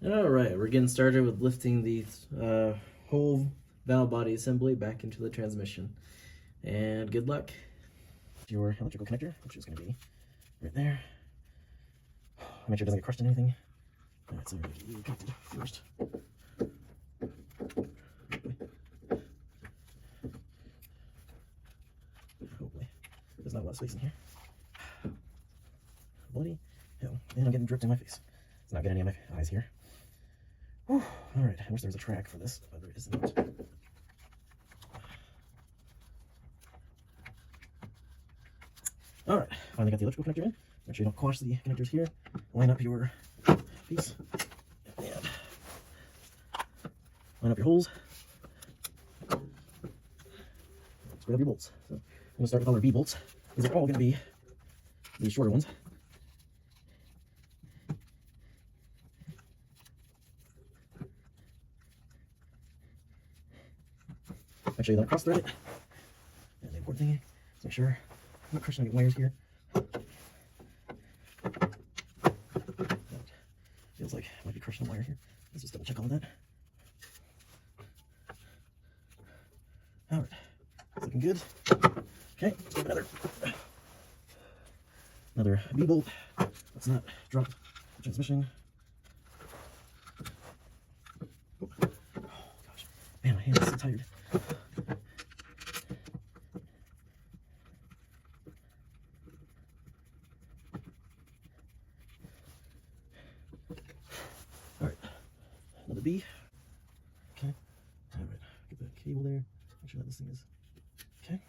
Alright, we're getting started with lifting the whole valve body assembly back into the transmission. And good luck. Your electrical connector, which is going to be right there. Make sure it doesn't get crushed in anything. Alright, so we're going to get you connected first. Hopefully. There's not a lot of space in here. Bloody hell. And I'm getting dripped in my face. It's not getting any of my eyes here. Alright, I wish there was a track for this, but there isn't. Alright, finally got the electrical connector in. Make sure you don't quash the connectors here. Line up your piece. And line up your holes. Spread up your bolts. So I'm going to start with all our B bolts. These are all going to be the shorter ones. Make sure you don't cross thread it. And the important thing is make sure I'm not crushing any wires here. Feels like I might be crushing a wire here. Let's just double check all of that. Alright, it's looking good. Okay, let's give it another B bolt. Let's not drop the transmission. Oh gosh, man, my hand is so tired. Alright, another B. Okay, alright, get that cable there. Make sure that this thing is okay.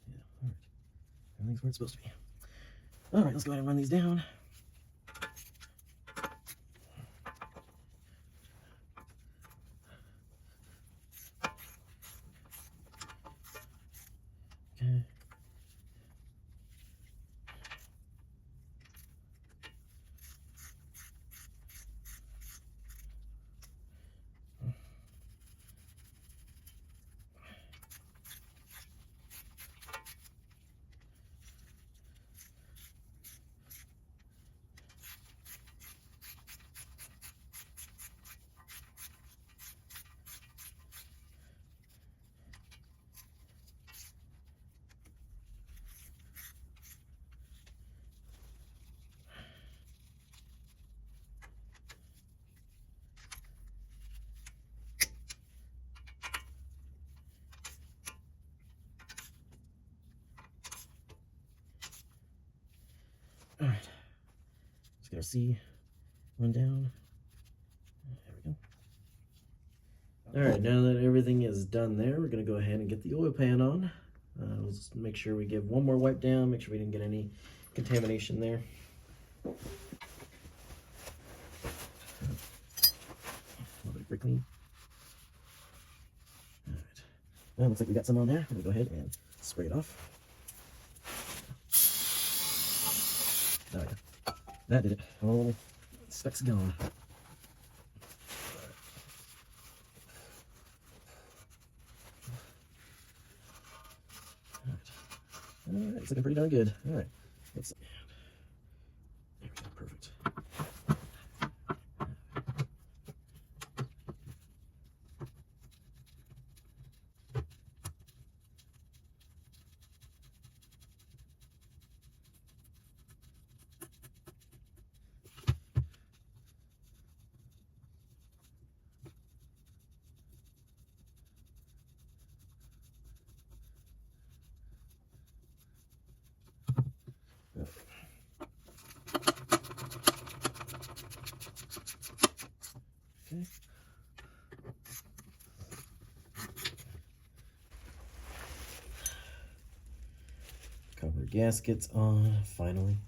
Yeah, alright. Everything's where it's supposed to be. Alright, let's go ahead and run these down. Okay. Alright, let's get our C run down. There we go. Alright, now that everything is done there, we're going to go ahead and get the oil pan on. Let's make sure we give one more wipe down, make sure we didn't get any contamination there. A little bit of brake clean. Alright, well, looks like we got some on there. I'm going to go ahead and spray it off. Oh yeah, that did it. All the specs gone. Alright, it's looking pretty darn good. Alright, let's see. There we go, perfect. Okay. Cover gaskets on, finally.